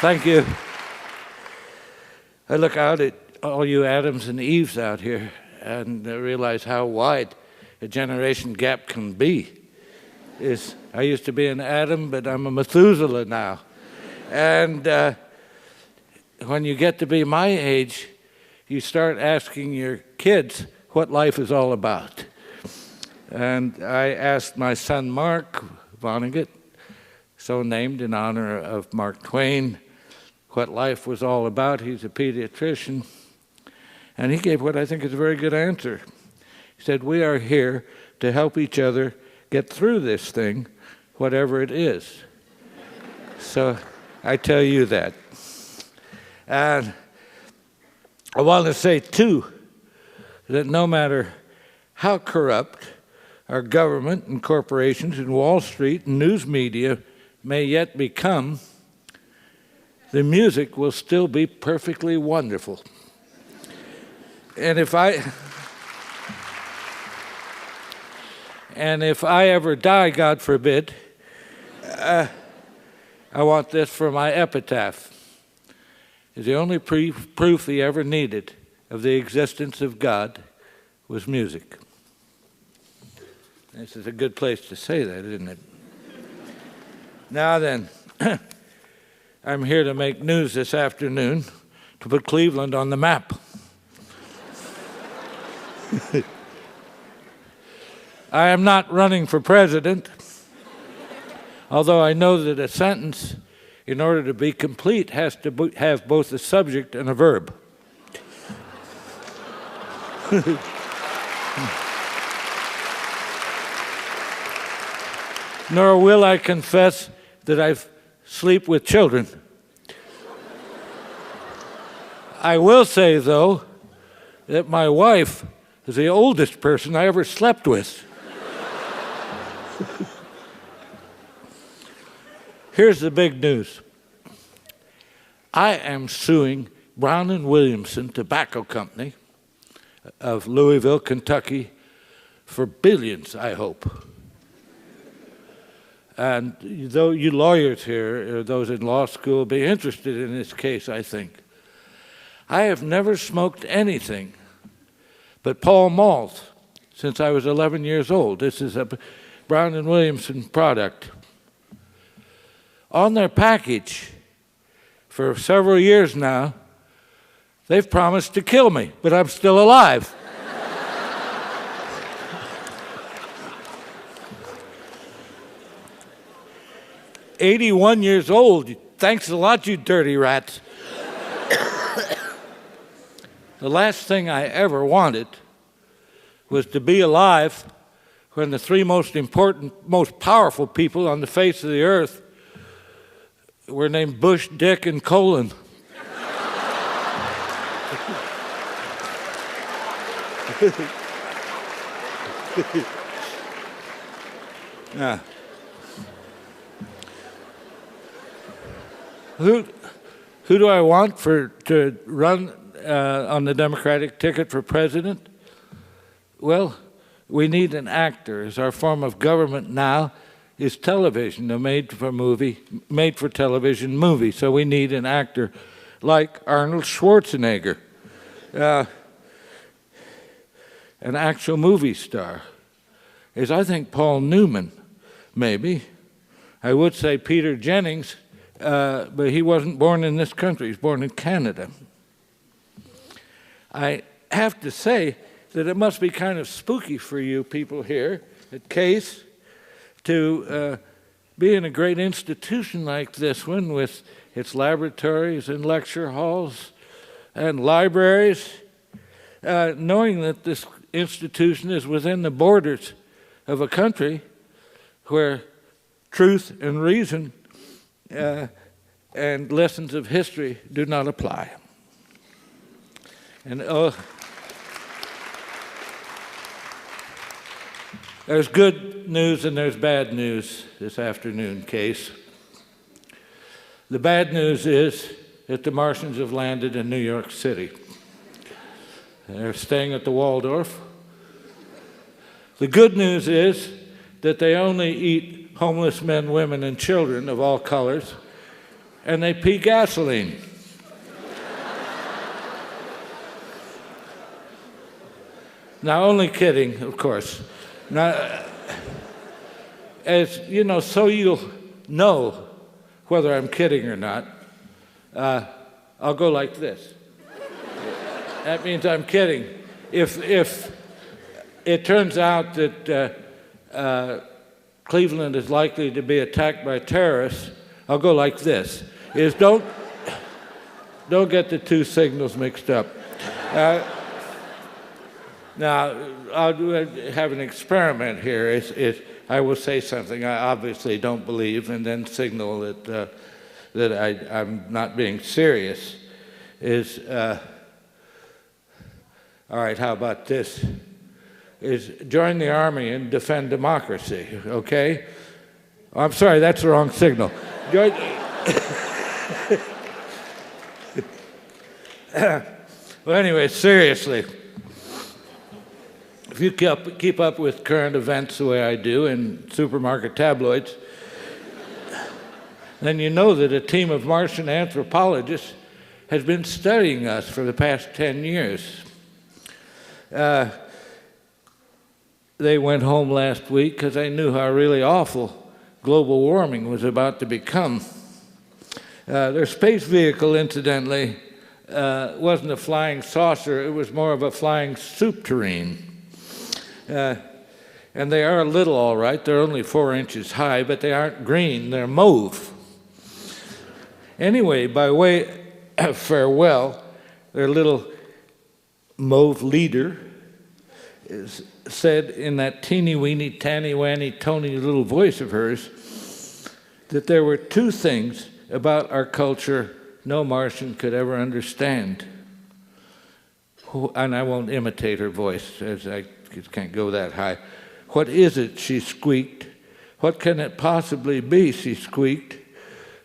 Thank you. I look out at all you Adams and Eves out here and realize how wide a generation gap can be. I used to be an Adam, but I'm a Methuselah now. And when you get to be my age, you start asking your kids what life is all about. And I asked my son Mark Vonnegut, so named in honor of Mark Twain, what life was all about. He's a pediatrician. And he gave what I think is a very good answer. He said, we are here to help each other get through this thing, whatever it is. So I tell you that. And I want to say, too, that no matter how corrupt our government and corporations and Wall Street and news media may yet become, the music will still be perfectly wonderful. And if I ever die, God forbid, I want this for my epitaph. The only proof he ever needed of the existence of God was music. This is a good place to say that, isn't it? Now then, I'm here to make news this afternoon to put Cleveland on the map. I am not running for president, although I know that a sentence, in order to be complete, has to have both a subject and a verb. Nor will I confess that I sleep with children. I will say, though, that my wife is the oldest person I ever slept with. Here's the big news. I am suing Brown and Williamson Tobacco Company of Louisville, Kentucky, for billions, I hope. And though you lawyers here, or those in law school, will be interested in this case, I think. I have never smoked anything but Pall Malls since I was 11 years old. This is a Brown and Williamson product. On their package, for several years now, they've promised to kill me, but I'm still alive. "81 years old. Thanks a lot, you dirty rats." The last thing I ever wanted was to be alive when the three most important, most powerful people on the face of the earth were named Bush, Dick, and Colin. Yeah. Who do I want to run on the Democratic ticket for president? Well, we need an actor, as our form of government now is television, a made-for-television movie. So we need an actor like Arnold Schwarzenegger, an actual movie star. Is I think Paul Newman, maybe. I would say Peter Jennings, but he wasn't born in this country. He's born in Canada. I have to say that it must be kind of spooky for you people here at Case to be in a great institution like this one with its laboratories and lecture halls and libraries, knowing that this institution is within the borders of a country where truth and reason and lessons of history do not apply. And there's good news and there's bad news this afternoon, Case. The bad news is that the Martians have landed in New York City. They're staying at the Waldorf. The good news is that they only eat homeless men, women, and children of all colors, and they pee gasoline. Now, only kidding, of course. Now, as you know, so you'll know whether I'm kidding or not, I'll go like this. That means I'm kidding. If it turns out that Cleveland is likely to be attacked by terrorists, I'll go like this. Don't get the two signals mixed up. Now, I'll have an experiment here. I will say something I obviously don't believe and then signal that I'm not being serious. All right, how about this? Join the army and defend democracy, okay? Oh, I'm sorry, that's the wrong signal. Well, anyway, seriously. If you keep up with current events the way I do in supermarket tabloids, then you know that a team of Martian anthropologists has been studying us for the past 10 years. They went home last week because they knew how really awful global warming was about to become. Their space vehicle, incidentally, wasn't a flying saucer. It was more of a flying soup tureen. And they are little, all right. They're only 4 inches high, but they aren't green. They're mauve. Anyway, by way of farewell, their little mauve leader said in that teeny-weeny, tanny-wanny, tony little voice of hers that there were 2 things about our culture no Martian could ever understand. And I won't imitate her voice, as I can't go that high. What is it, she squeaked. What can it possibly be, she squeaked,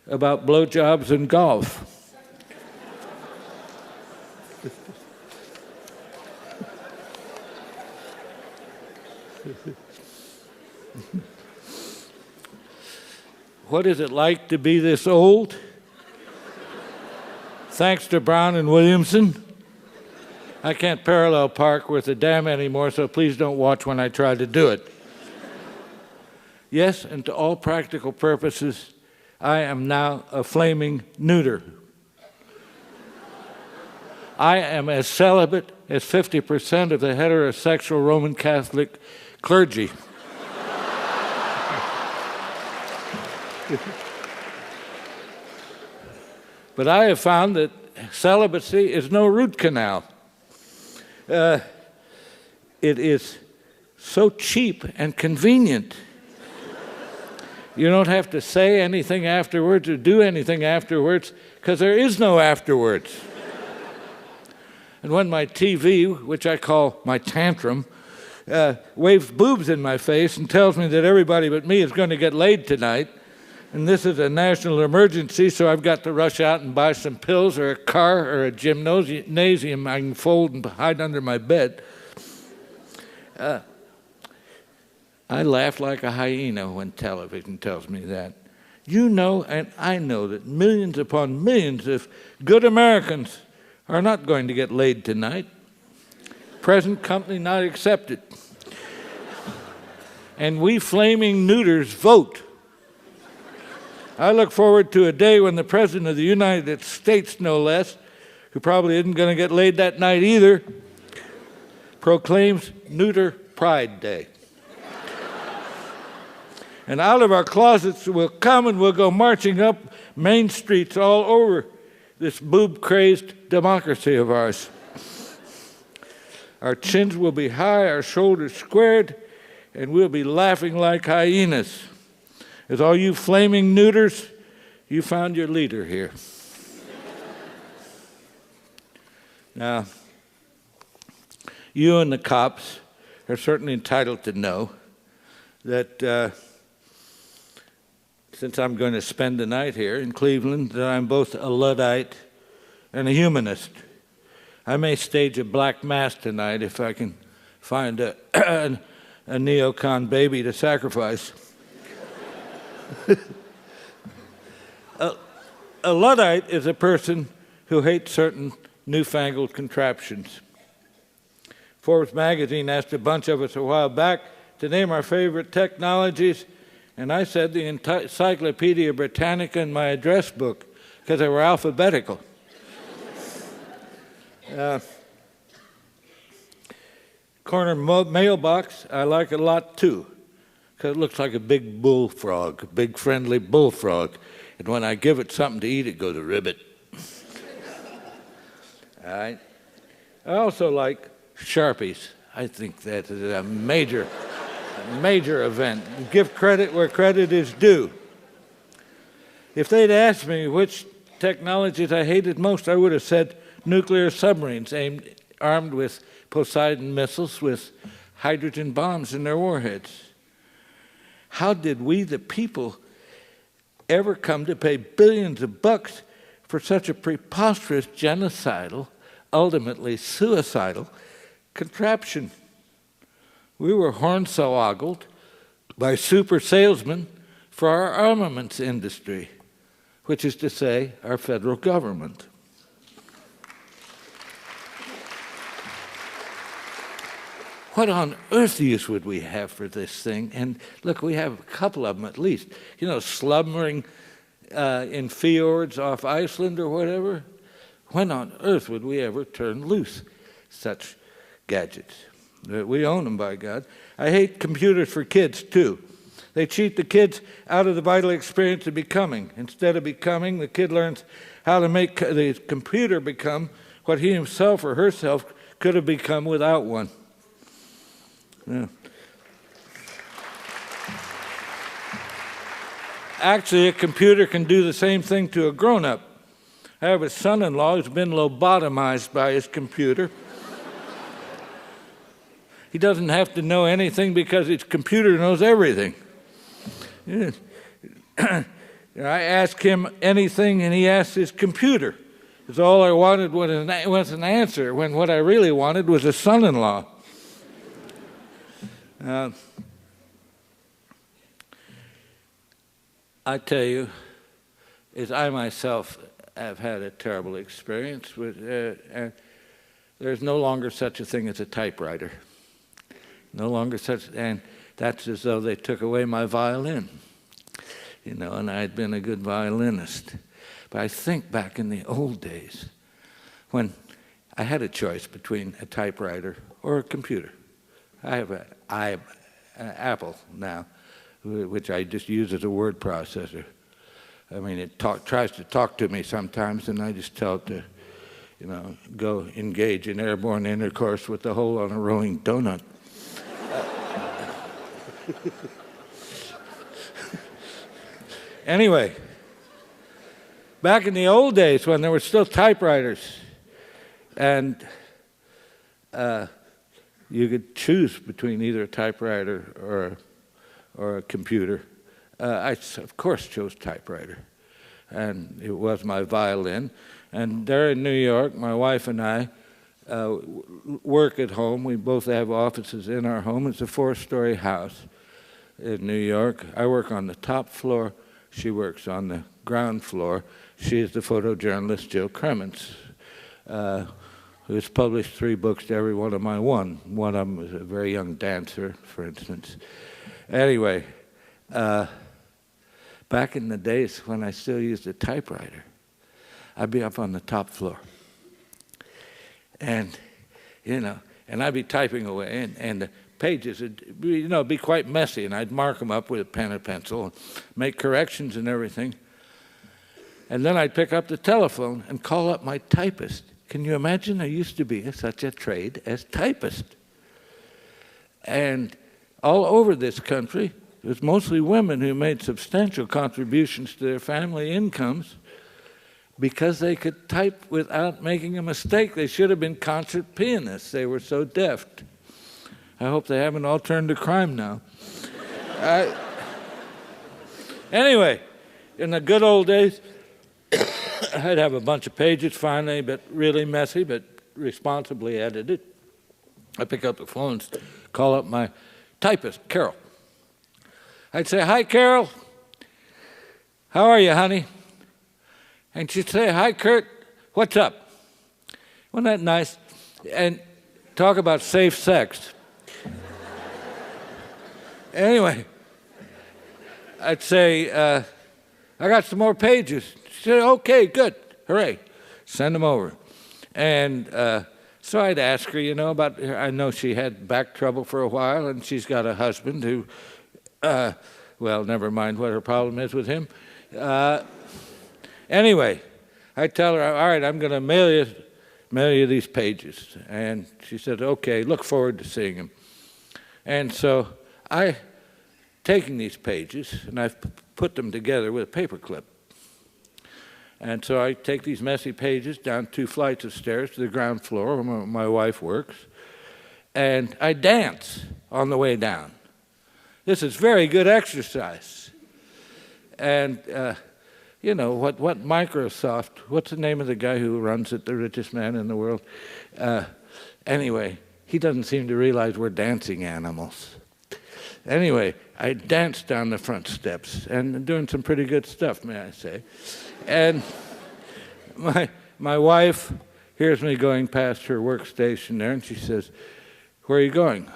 about blowjobs and golf? What is it like to be this old? Thanks to Brown and Williamson. I can't parallel park with the dam anymore, so please don't watch when I try to do it. Yes, and to all practical purposes, I am now a flaming neuter. I am as celibate as 50% of the heterosexual Roman Catholic clergy. But I have found that celibacy is no root canal. It is so cheap and convenient. You don't have to say anything afterwards or do anything afterwards because there is no afterwards. And when my TV, which I call my tantrum, waves boobs in my face and tells me that everybody but me is going to get laid tonight, and this is a national emergency, so I've got to rush out and buy some pills or a car or a gymnasium I can fold and hide under my bed. I laugh like a hyena when television tells me that. You know and I know that millions upon millions of good Americans are not going to get laid tonight. Present company not accepted. And we flaming neuters vote. I look forward to a day when the President of the United States, no less, who probably isn't going to get laid that night either, proclaims Neuter Pride Day. And out of our closets we'll come and we'll go marching up main streets all over this boob-crazed democracy of ours. Our chins will be high, our shoulders squared, and we'll be laughing like hyenas. As all you flaming neuters, you found your leader here. Now, you and the cops are certainly entitled to know that since I'm going to spend the night here in Cleveland, that I'm both a Luddite and a humanist. I may stage a black mass tonight if I can find a neocon baby to sacrifice. A Luddite is a person who hates certain newfangled contraptions. Forbes magazine asked a bunch of us a while back to name our favorite technologies, and I said the Encyclopedia Britannica and my address book, because they were alphabetical. Corner mailbox, I like a lot too, because it looks like a big bullfrog, a big friendly bullfrog. And when I give it something to eat, it goes a ribbit. All right. I also like Sharpies. I think that is a major event. Give credit where credit is due. If they'd asked me which technologies I hated most, I would have said nuclear submarines armed with Poseidon missiles with hydrogen bombs in their warheads. How did we, the people, ever come to pay billions of bucks for such a preposterous, genocidal, ultimately suicidal contraption? We were hornswoggled by super salesmen for our armaments industry, which is to say, our federal government. What on earth use would we have for this thing? And look, we have a couple of them at least. You know, slumbering in fjords off Iceland or whatever. When on earth would we ever turn loose such gadgets? We own them, by God. I hate computers for kids, too. They cheat the kids out of the vital experience of becoming. Instead of becoming, the kid learns how to make the computer become what he himself or herself could have become without one. Yeah. Actually, a computer can do the same thing to a grown-up. I have a son-in-law who's been lobotomized by his computer. He doesn't have to know anything because his computer knows everything. Yeah. I ask him anything and he asks his computer. Because all I wanted was an answer, when what I really wanted was a son-in-law. I tell you, is I myself have had a terrible experience with, there's no longer such a thing as a typewriter. No longer such, and that's as though they took away my violin, you know, and I had been a good violinist. But I think back in the old days when I had a choice between a typewriter or a computer. I have an Apple now, which I just use as a word processor. I mean, it tries to talk to me sometimes, and I just tell it to, you know, go engage in airborne intercourse with the hole on a rolling donut. Anyway, back in the old days when there were still typewriters, and you could choose between either a typewriter or a computer. I, of course, chose typewriter, and it was my violin. And there in New York, my wife and I work at home. We both have offices in our home. It's a 4-story house in New York. I work on the top floor. She works on the ground floor. She is the photojournalist Jill Kremens, who's published 3 books to every one of my one. One of them was a very young dancer, for instance. Anyway, back in the days when I still used a typewriter, I'd be up on the top floor. And, you know, and I'd be typing away, and the pages would, you know, be quite messy, and I'd mark them up with a pen and pencil and make corrections and everything. And then I'd pick up the telephone and call up my typist. Can you imagine there used to be such a trade as typist? And all over this country, it was mostly women who made substantial contributions to their family incomes because they could type without making a mistake. They should have been concert pianists. They were so deft. I hope they haven't all turned to crime now. Anyway, in the good old days, I'd have a bunch of pages finally, but really messy, but responsibly edited. I'd pick up the phone and call up my typist, Carol. I'd say, "Hi, Carol. How are you, honey?" And she'd say, "Hi, Kurt, what's up?" Wasn't that nice? And talk about safe sex. Anyway, I'd say, "I got some more pages." She said, "Okay, good, hooray, send them over." And so I'd ask her, about her. I know she had back trouble for a while, and she's got a husband who, well, never mind what her problem is with him. Anyway, I tell her, "All right, I'm going to mail you these pages." And she said, "Okay, look forward to seeing them." And so I taken these pages, and I've put them together with a paperclip. And so I take these messy pages down 2 flights of stairs to the ground floor where my wife works, and I dance on the way down. This is very good exercise. And, what Microsoft, what's the name of the guy who runs it, the richest man in the world? Anyway, he doesn't seem to realize we're dancing animals. Anyway, I danced down the front steps and doing some pretty good stuff, may I say. And my wife hears me going past her workstation there, and she says, "Where are you going?"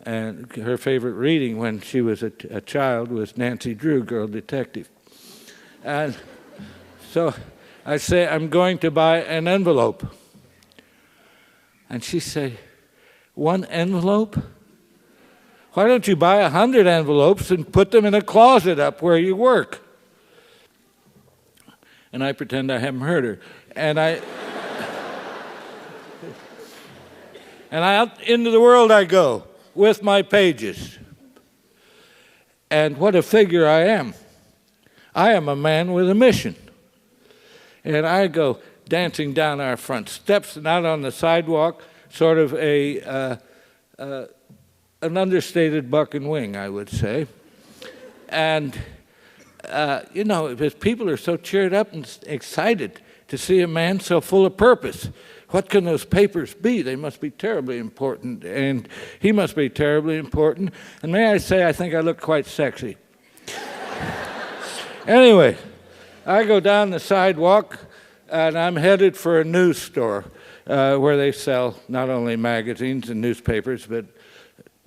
And her favorite reading when she was a child was Nancy Drew, Girl Detective. And so I say, "I'm going to buy an envelope." And she say, "One envelope? Why don't you buy 100 envelopes and put them in a closet up where you work?" And I pretend I haven't heard her. And out into the world I go with my pages. And what a figure I am. I am a man with a mission. And I go dancing down our front steps and out on the sidewalk, sort of an understated buck and wing, I would say. And, because people are so cheered up and excited to see a man so full of purpose. What can those papers be? They must be terribly important, and he must be terribly important. And may I say, I think I look quite sexy. Anyway, I go down the sidewalk, and I'm headed for a news store where they sell not only magazines and newspapers, but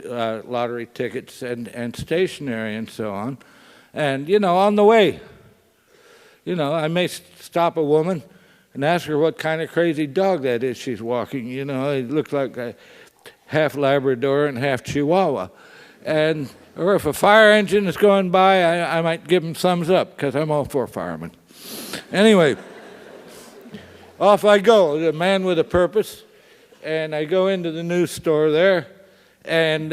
lottery tickets and stationery and so on. And, on the way, I may stop a woman and ask her what kind of crazy dog that is she's walking. It looks like a half Labrador and half Chihuahua. Or if a fire engine is going by, I might give them thumbs up, because I'm all for firemen. Anyway, off I go, the man with a purpose, and I go into the news store there, and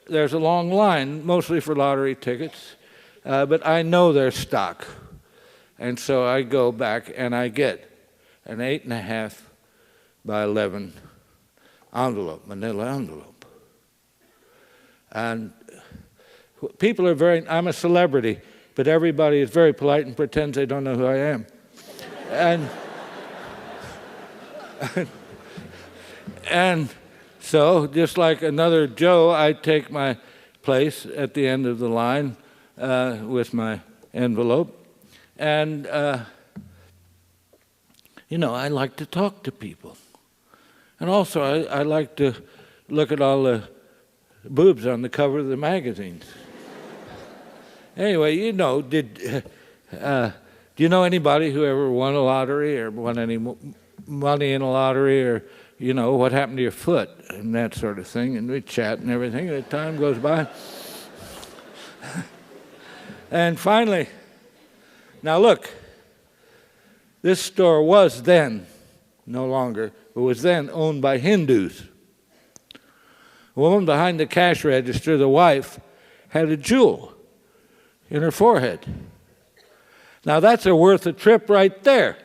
there's a long line, mostly for lottery tickets, but I know their stock. And so I go back and I get an 8.5 by 11 envelope, manila envelope. And people are I'm a celebrity, but everybody is very polite and pretends they don't know who I am. And so, just like another Joe, I take my place at the end of the line with my envelope. And, I like to talk to people. And also, I like to look at all the boobs on the cover of the magazines. Anyway, do you know anybody who ever won a lottery or won any money in a lottery, or, what happened to your foot and that sort of thing? And we chat and everything, and time goes by. And finally, now look, this store was then, no longer, but was then owned by Hindus. The woman behind the cash register, the wife, had a jewel in her forehead. Now that's worth a trip right there.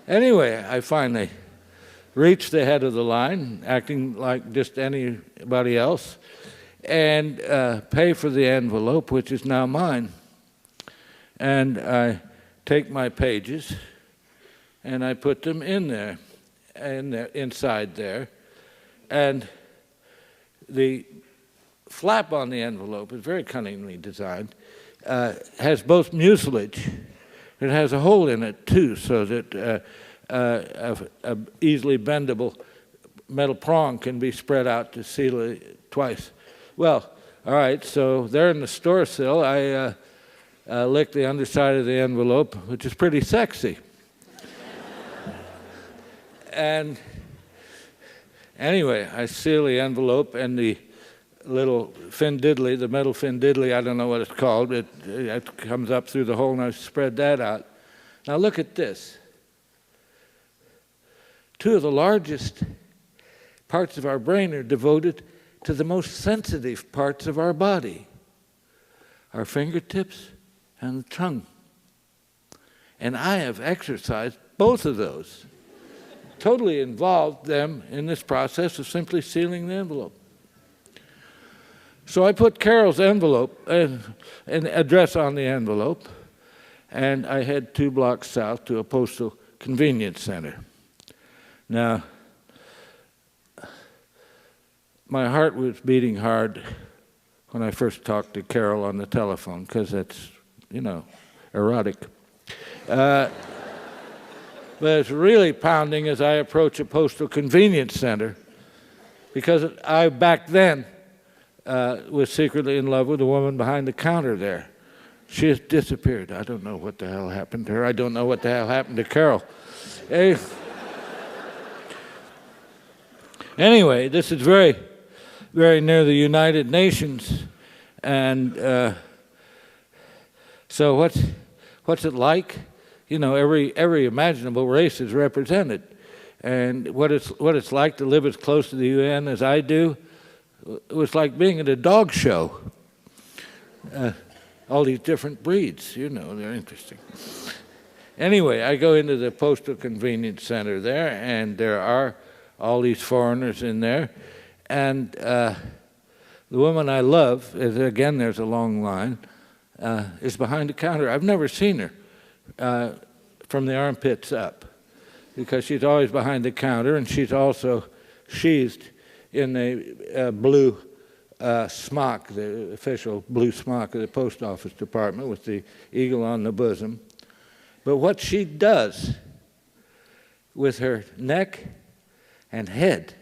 Anyway, I finally reached the head of the line, acting like just anybody else, and pay for the envelope, which is now mine. And I take my pages, and I put them in there, inside there. And the flap on the envelope is very cunningly designed, has both mucilage It has a hole in it, too, so that a easily bendable metal prong can be spread out to seal it twice. Well, all right, so there in the store sill, I licked the underside of the envelope, which is pretty sexy. And anyway, I seal the envelope, and the little fin diddly, the metal fin diddly, I don't know what it's called, it comes up through the hole, and I spread that out. Now look at this. Two of the largest parts of our brain are devoted to the most sensitive parts of our body, our fingertips and the tongue. And I have exercised both of those, totally involved them in this process of simply sealing the envelope. So I put Carol's envelope, an address on the envelope, and I head 2 blocks south to a postal convenience center. Now, my heart was beating hard when I first talked to Carol on the telephone, because that's, erotic. But it's really pounding as I approach a postal convenience center, because I, back then, was secretly in love with the woman behind the counter there. She has disappeared. I don't know what the hell happened to her. I don't know what the hell happened to Carol. Anyway, this is very, very near the United Nations, and so what's it like? Every imaginable race is represented, and what it's like to live as close to the UN as I do. It was like being at a dog show. All these different breeds, they're interesting. Anyway, I go into the postal convenience center there, and there are all these foreigners in there. And the woman I love, again, there's a long line, is behind the counter. I've never seen her from the armpits up, because she's always behind the counter, and she's also sheathed in the blue smock, the official blue smock of the post office department with the eagle on the bosom. But what she does with her neck and head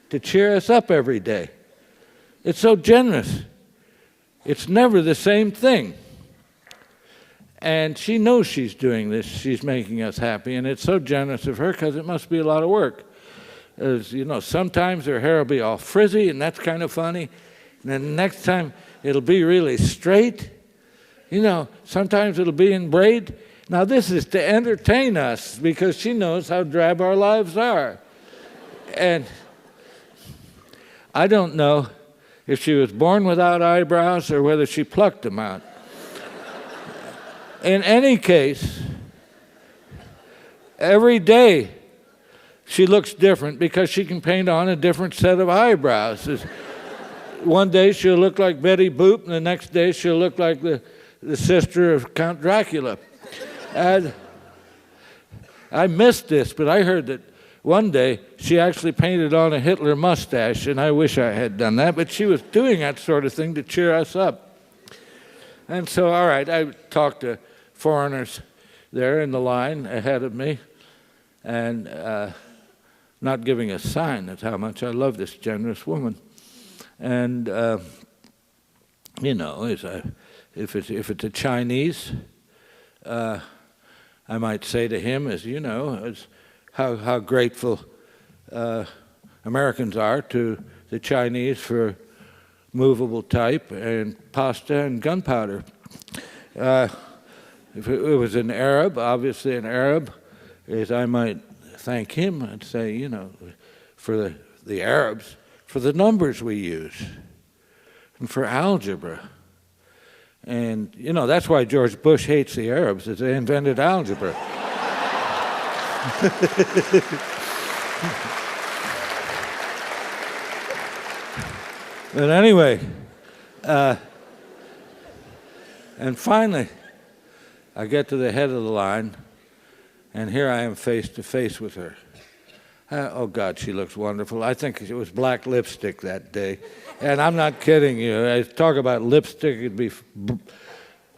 to cheer us up every day, it's so generous. It's never the same thing. And she knows she's doing this. She's making us happy, and it's so generous of her, because it must be a lot of work. As sometimes her hair will be all frizzy, and that's kind of funny. And then the next time it'll be really straight. Sometimes it'll be in braid. Now this is to entertain us, because she knows how drab our lives are. And I don't know if she was born without eyebrows or whether she plucked them out. In any case, every day she looks different, because she can paint on a different set of eyebrows. One day she'll look like Betty Boop, and the next day she'll look like the sister of Count Dracula. And I missed this, but I heard that one day she actually painted on a Hitler mustache, and I wish I had done that, but she was doing that sort of thing to cheer us up. And so, all right, I talked to foreigners there in the line ahead of me, and not giving a sign. That's how much I love this generous woman. And if it's a Chinese, I might say to him, as how grateful Americans are to the Chinese for movable type and pasta and gunpowder. If it was an Arab, obviously an Arab, is I might thank him and say, for the Arabs, for the numbers we use, and for algebra. And, that's why George Bush hates the Arabs, is they invented algebra. But anyway, and finally, I get to the head of the line, and here I am face to face with her. Oh, God, she looks wonderful. I think it was black lipstick that day. And I'm not kidding you. I talk about lipstick, it'd be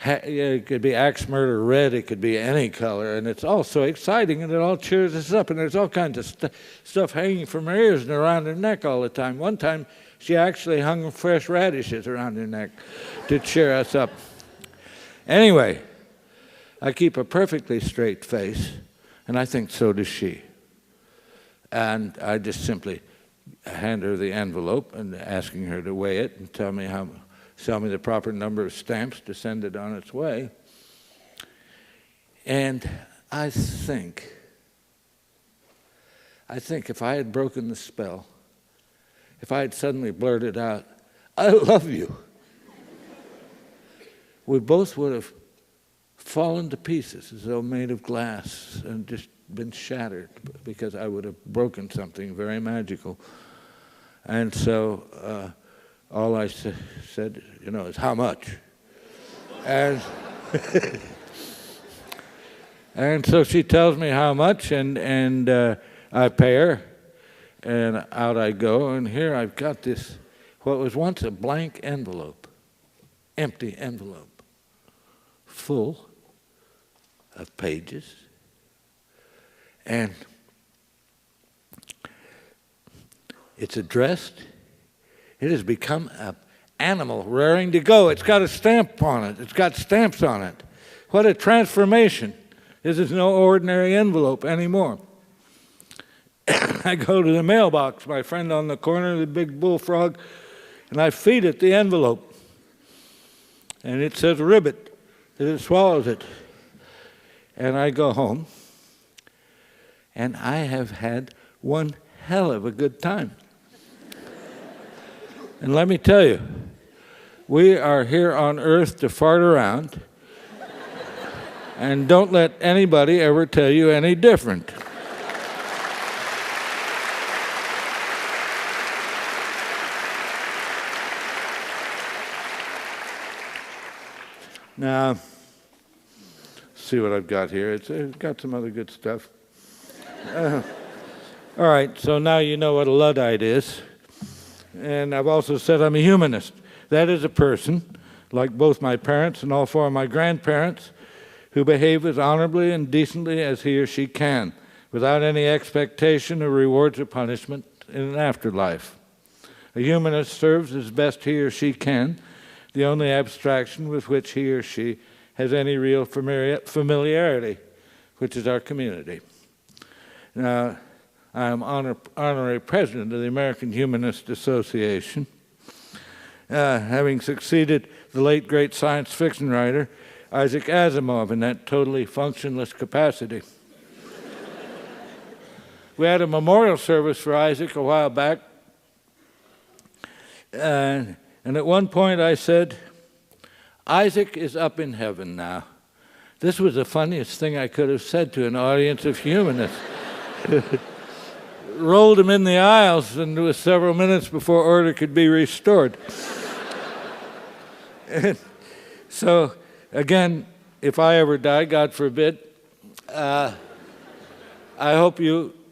It could be axe murder red, it could be any color, and it's all so exciting, and it all cheers us up, and there's all kinds of stuff hanging from her ears and around her neck all the time. One time, she actually hung fresh radishes around her neck to cheer us up. Anyway, I keep a perfectly straight face, and I think so does she. And I just simply hand her the envelope and asking her to weigh it and tell me the proper number of stamps to send it on its way. And I think if I had broken the spell, if I had suddenly blurted out, "I love you," we both would have fallen to pieces as though made of glass and just been shattered, because I would have broken something very magical. And so all I said, is how much? And and so she tells me how much, and I pay her, and out I go, and here I've got this, what was once a blank envelope, empty envelope, full of pages, and it's addressed. It has become an animal raring to go. It's got a stamp on it. It's got stamps on it. What a transformation. This is no ordinary envelope anymore. I go to the mailbox, my friend on the corner, the big bullfrog, and I feed it the envelope. And it says ribbit, and it swallows it. And I go home, and I have had one hell of a good time. And let me tell you, we are here on earth to fart around, and don't let anybody ever tell you any different. Now, see what I've got here. It's got some other good stuff. All right, so now you know what a Luddite is. And I've also said I'm a humanist. That is a person, like both my parents and all four of my grandparents, who behave as honorably and decently as he or she can, without any expectation of rewards or punishment in an afterlife. A humanist serves as best he or she can, the only abstraction with which he or she has any real familiarity, which is our community. Now, I am honorary president of the American Humanist Association, having succeeded the late great science fiction writer Isaac Asimov in that totally functionless capacity. We had a memorial service for Isaac a while back, and at one point I said, "Isaac is up in heaven now." This was the funniest thing I could have said to an audience of humanists. Rolled him in the aisles, and it was several minutes before order could be restored. So, again, if I ever die, God forbid, I hope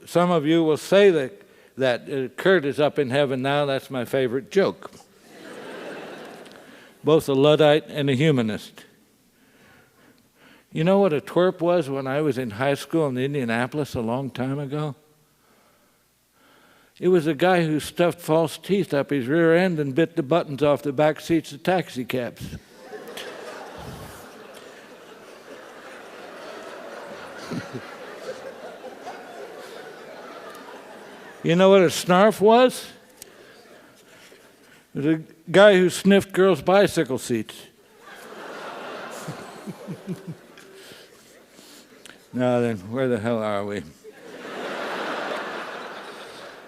some of you will say that Kurt is up in heaven now. That's my favorite joke. Both a Luddite and a humanist. You know what a twerp was when I was in high school in Indianapolis a long time ago? It was a guy who stuffed false teeth up his rear end and bit the buttons off the back seats of taxi cabs. You know what a snarf was? It was a guy who sniffed girls' bicycle seats. Now then, where the hell are we?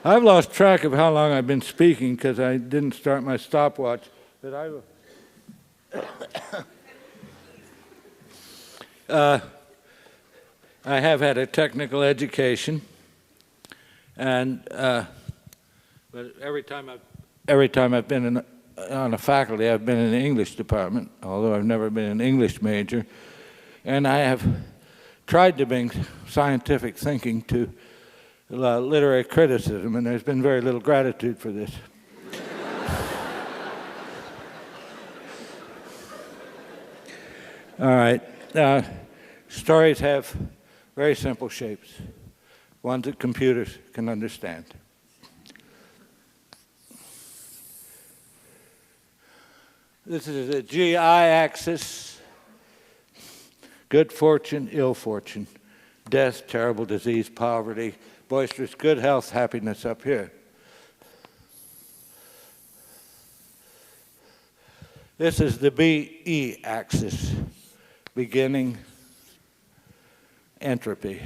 I've lost track of how long I've been speaking because I didn't start my stopwatch, but I have had a technical education, and but every time I've been on a faculty, I've been in the English department, although I've never been an English major, and I have tried to bring scientific thinking to literary criticism, and there's been very little gratitude for this. All right. Stories have very simple shapes, ones that computers can understand. This is a GI axis, good fortune, ill fortune, death, terrible disease, poverty, boisterous good health, happiness up here. This is the BE axis, beginning, entropy.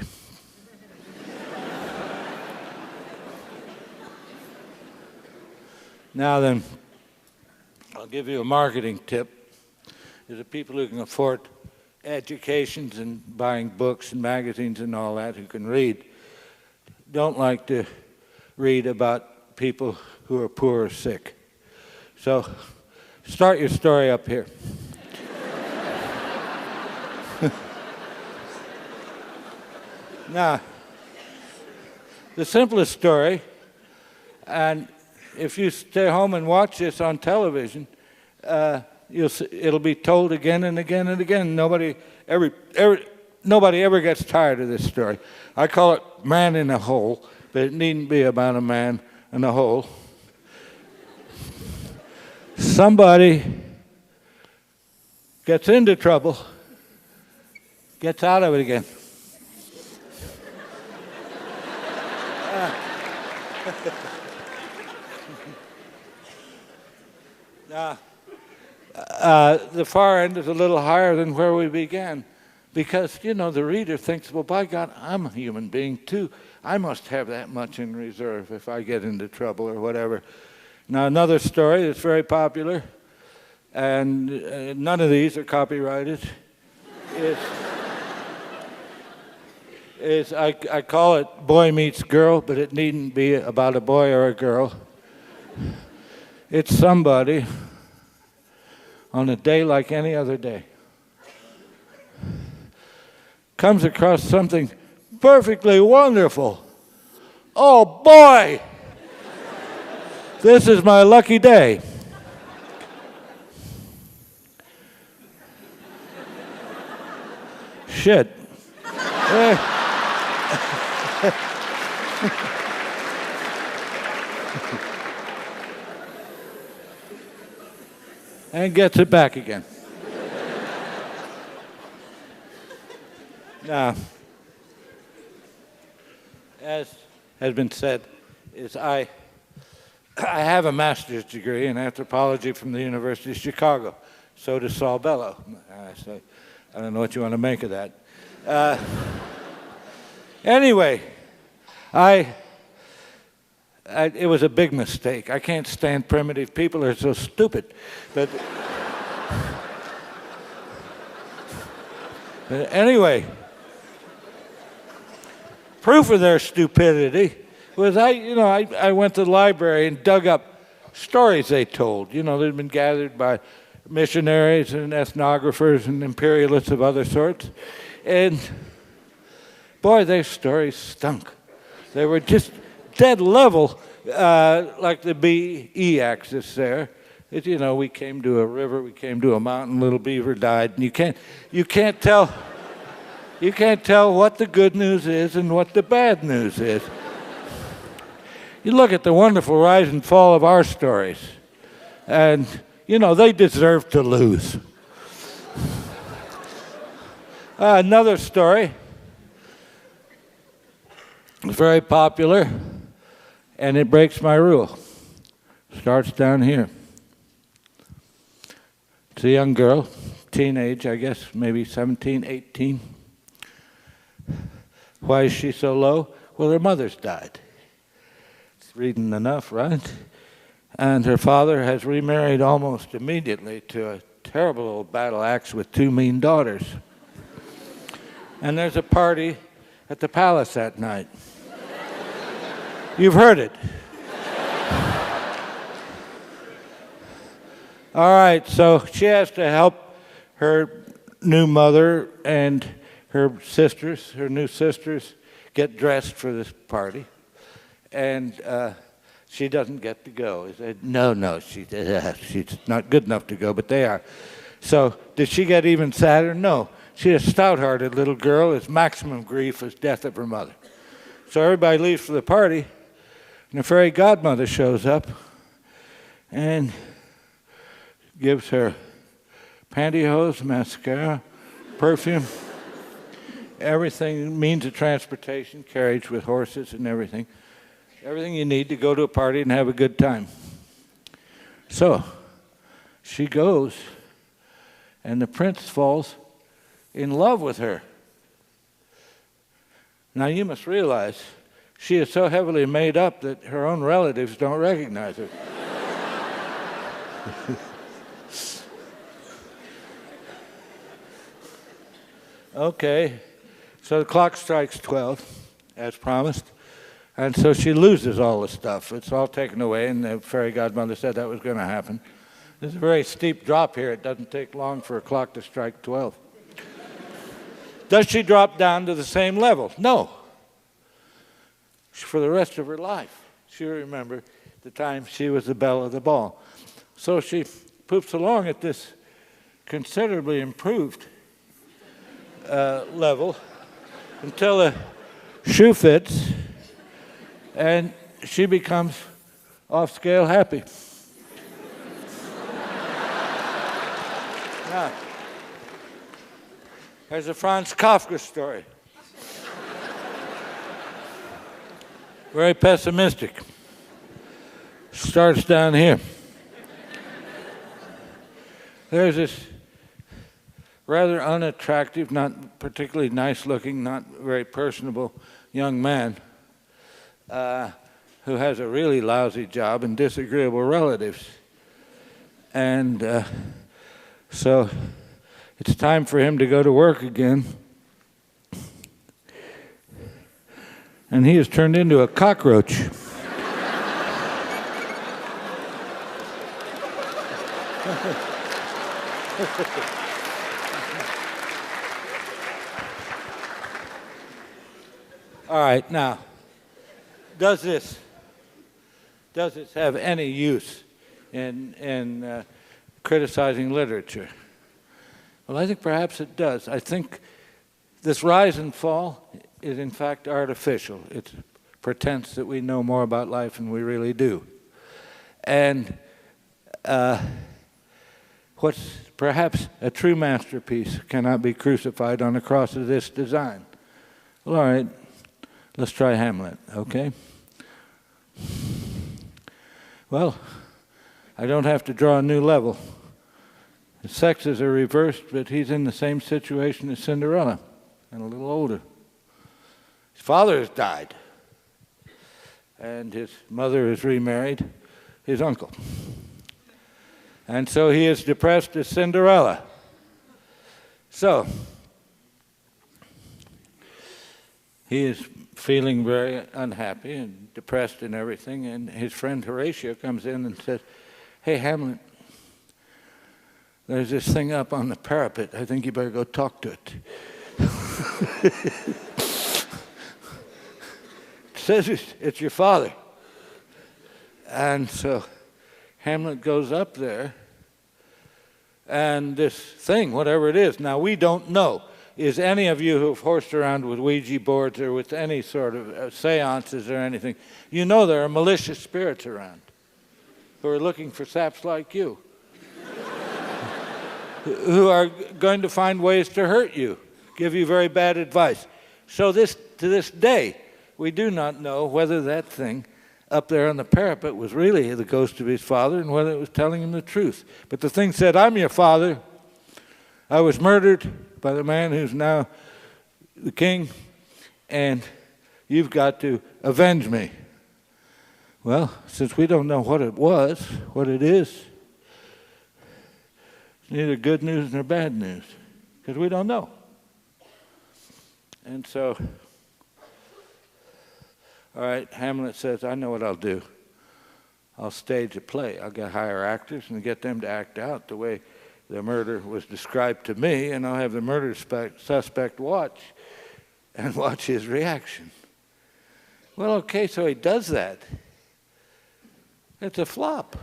Now then, I'll give you a marketing tip. There's the people who can afford educations and buying books and magazines and all that, who can read, don't like to read about people who are poor or sick. So start your story up here. Now, the simplest story, and if you stay home and watch this on television, it'll be told again and again and again. Nobody ever gets tired of this story. I call it Man in a Hole, but it needn't be about a man in a hole. Somebody gets into trouble, gets out of it again. The far end is a little higher than where we began, because, you know, the reader thinks, well, by God, I'm a human being too. I must have that much in reserve if I get into trouble or whatever. Now, another story that's very popular, and none of these are copyrighted, is I call it Boy Meets Girl, but it needn't be about a boy or a girl. It's somebody on a day like any other day comes across something perfectly wonderful. Oh boy, this is my lucky day. Shit. And gets it back again. Now, as has been said, I have a master's degree in anthropology from the University of Chicago. So does Saul Bellow. I don't know what you want to make of that. Anyway, it was a big mistake. I can't stand primitive people. They're so stupid. But anyway, proof of their stupidity was I went to the library and dug up stories they told. You know, they'd been gathered by missionaries and ethnographers and imperialists of other sorts. And boy, their stories stunk. They were just dead level, like the BE axis there. You know, we came to a river, we came to a mountain, little beaver died, and you can't tell what the good news is and what the bad news is. You look at the wonderful rise and fall of our stories, and you know they deserve to lose. Another story, it's very popular, and it breaks my rule. Starts down here. It's a young girl, teenage, I guess, maybe 17, 18. Why is she so low? Well, her mother's died. It's reading enough, right? And her father has remarried almost immediately to a terrible old battle axe with two mean daughters. And there's a party at the palace that night. You've heard it. All right, so she has to help her new mother and her new sisters, get dressed for this party. And she doesn't get to go. He said, no, she's not good enough to go, but they are. So did she get even sadder? No. She's a stout-hearted little girl. Its maximum grief is death of her mother. So everybody leaves for the party, and the fairy godmother shows up and gives her pantyhose, mascara, perfume, everything, means of transportation, carriage with horses and everything. Everything you need to go to a party and have a good time. So she goes, and the prince falls in love with her. Now you must realize she is so heavily made up that her own relatives don't recognize her. Okay, so the clock strikes 12, as promised, and so she loses all the stuff. It's all taken away, and the fairy godmother said that was going to happen. There's a very steep drop here. It doesn't take long for a clock to strike 12. Does she drop down to the same level? No. For the rest of her life, she'll remember the time she was the belle of the ball. So she poops along at this considerably improved level until the shoe fits and she becomes off-scale happy. Now, there's a Franz Kafka story. Very pessimistic. Starts down here. There's this rather unattractive, not particularly nice-looking, not very personable young man who has a really lousy job and disagreeable relatives. And so it's time for him to go to work again. And he is turned into a cockroach. All right, now, does this have any use in criticizing literature? Well, I think perhaps it does. I think this rise and fall is in fact artificial. It's pretense that we know more about life than we really do. And what's perhaps a true masterpiece cannot be crucified on a cross of this design. Well, all right, let's try Hamlet, okay? Well, I don't have to draw a new level. The sexes are reversed, but he's in the same situation as Cinderella, and a little older. His father has died, and his mother is remarried, his uncle. And so he is depressed as Cinderella. So, he is feeling very unhappy and depressed and everything, and his friend Horatio comes in and says, "Hey, Hamlet, there's this thing up on the parapet. I think you better go talk to it." It says it's your father. And so Hamlet goes up there, and this thing, whatever it is, now we don't know. Is any of you who've horsed around with Ouija boards or with any sort of seances or anything, you know there are malicious spirits around who are looking for saps like you, who are going to find ways to hurt you, give you very bad advice. So to this day, we do not know whether that thing up there on the parapet was really the ghost of his father and whether it was telling him the truth. But the thing said, "I'm your father. I was murdered by the man who's now the king, and you've got to avenge me." Well, since we don't know what it was, what it is, it's neither good news nor bad news, because we don't know. And so, all right, Hamlet says, "I know what I'll do. I'll stage a play. I'll hire actors and get them to act out the way the murder was described to me, and I'll have the murder suspect watch his reaction." Well, okay, so he does that. It's a flop.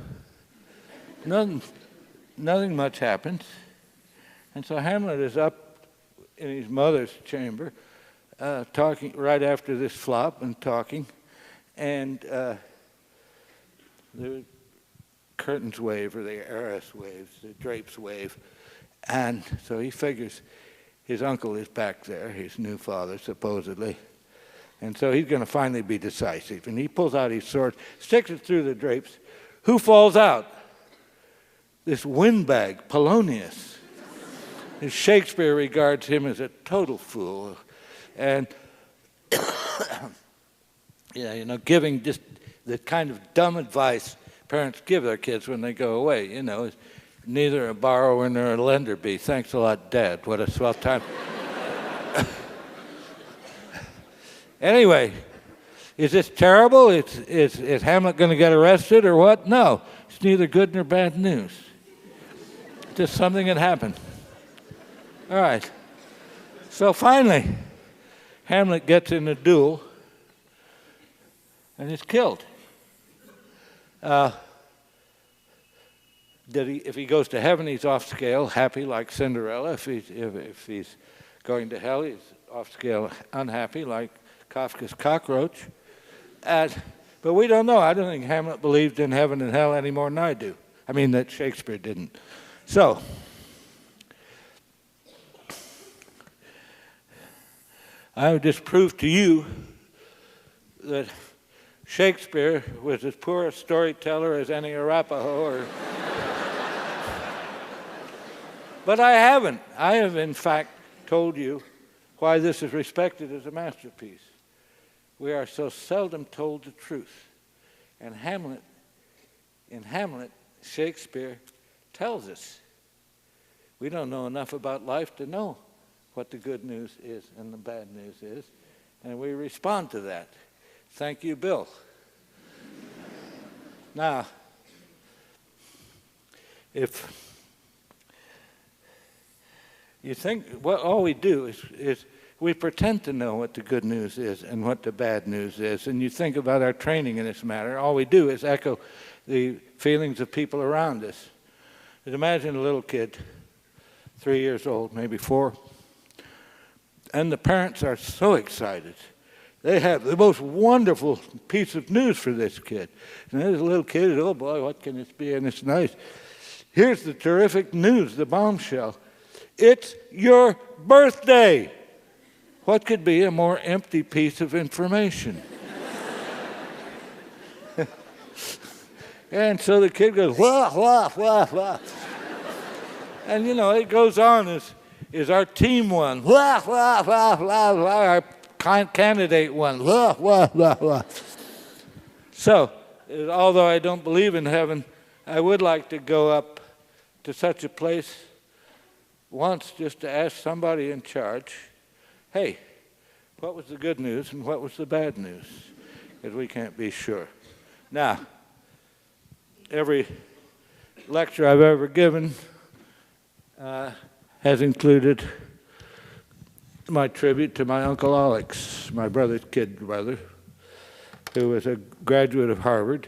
Nothing much happens. And so Hamlet is up in his mother's chamber, talking right after this flop and talking, and the curtains wave, or the arras waves, the drapes wave, and so he figures his uncle is back there, his new father, supposedly, and so he's going to finally be decisive. And he pulls out his sword, sticks it through the drapes. Who falls out? This windbag, Polonius. Shakespeare regards him as a total fool, and giving just the kind of dumb advice parents give their kids when they go away. Neither a borrower nor a lender be. Thanks a lot, Dad. What a swell time. Anyway, is this terrible? Is Hamlet going to get arrested or what? No, it's neither good nor bad news. Just something that happened. All right. So finally, Hamlet gets in a duel and is killed. If he goes to heaven, he's off scale, happy like Cinderella. If he's going to hell, he's off scale, unhappy like Kafka's cockroach. But we don't know. I don't think Hamlet believed in heaven and hell any more than I do. I mean, that Shakespeare didn't. So, I would just prove to you that Shakespeare was as poor a storyteller as any Arapaho. But I haven't. I have, in fact, told you why this is respected as a masterpiece. We are so seldom told the truth. And in Hamlet, Shakespeare tells us. We don't know enough about life to know what the good news is and the bad news is, and we respond to that. Thank you, Bill. Now, if you think, all we do is we pretend to know what the good news is and what the bad news is, and you think about our training in this matter, all we do is echo the feelings of people around us. Just imagine a little kid, 3 years old, maybe 4, and the parents are so excited. They have the most wonderful piece of news for this kid. And there's a little kid, oh boy, what can this be? And it's nice. Here's the terrific news, the bombshell. It's your birthday. What could be a more empty piece of information? And so the kid goes, wah, wah, wah, wah. And it goes on, is our team won? Wah, wah, wah, wah, wah. Our candidate won. Wah, wah, wah, wah. So, although I don't believe in heaven, I would like to go up to such a place once just to ask somebody in charge, hey, what was the good news and what was the bad news? Because we can't be sure. Now, every lecture I've ever given has included my tribute to my Uncle Alex, my brother's kid brother, who was a graduate of Harvard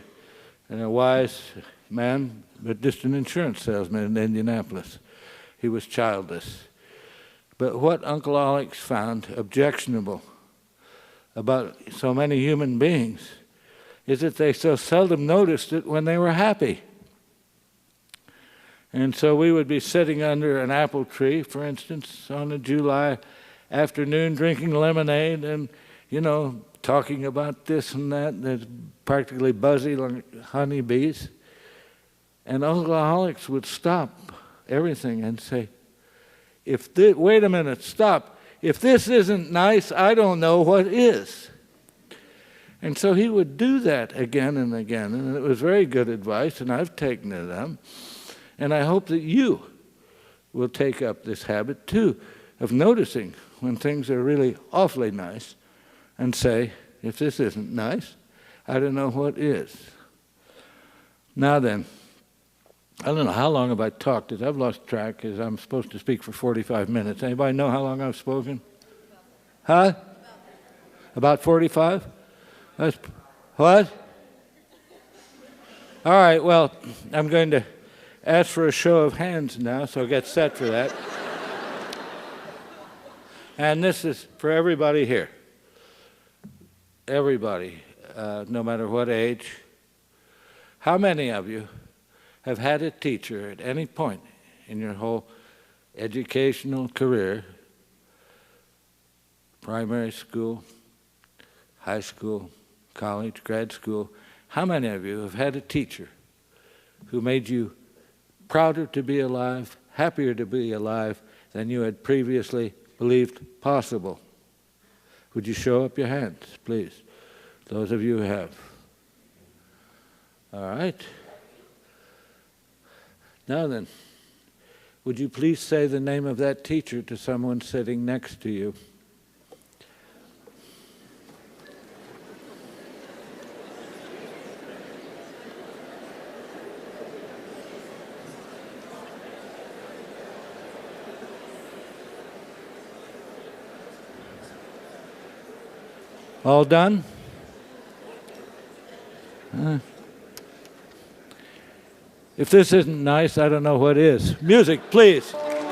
and a wise man, but just an insurance salesman in Indianapolis. He was childless. But what Uncle Alex found objectionable about so many human beings is that they so seldom noticed it when they were happy. And so we would be sitting under an apple tree, for instance, on a July afternoon, drinking lemonade and, talking about this and that. That's practically buzzy like honeybees. And Uncle Alex would stop everything and say, wait a minute, stop. If this isn't nice, I don't know what is. And so he would do that again and again, and it was very good advice, and I've taken it up. And I hope that you will take up this habit, too, of noticing when things are really awfully nice and say, if this isn't nice, I don't know what is. Now then, I don't know how long have I talked. I've lost track because I'm supposed to speak for 45 minutes. Anybody know how long I've spoken? Huh? About 45? That's, what? All right, well, I'm going to ask for a show of hands now, so get set for that. And this is for everybody here. Everybody, no matter what age. How many of you have had a teacher at any point in your whole educational career, primary school, high school, college, grad school, how many of you have had a teacher who made you prouder to be alive, happier to be alive than you had previously believed possible? Would you show up your hands, please? Those of you who have. All right. Now then, would you please say the name of that teacher to someone sitting next to you? All done? If this isn't nice, I don't know what is. Music, please.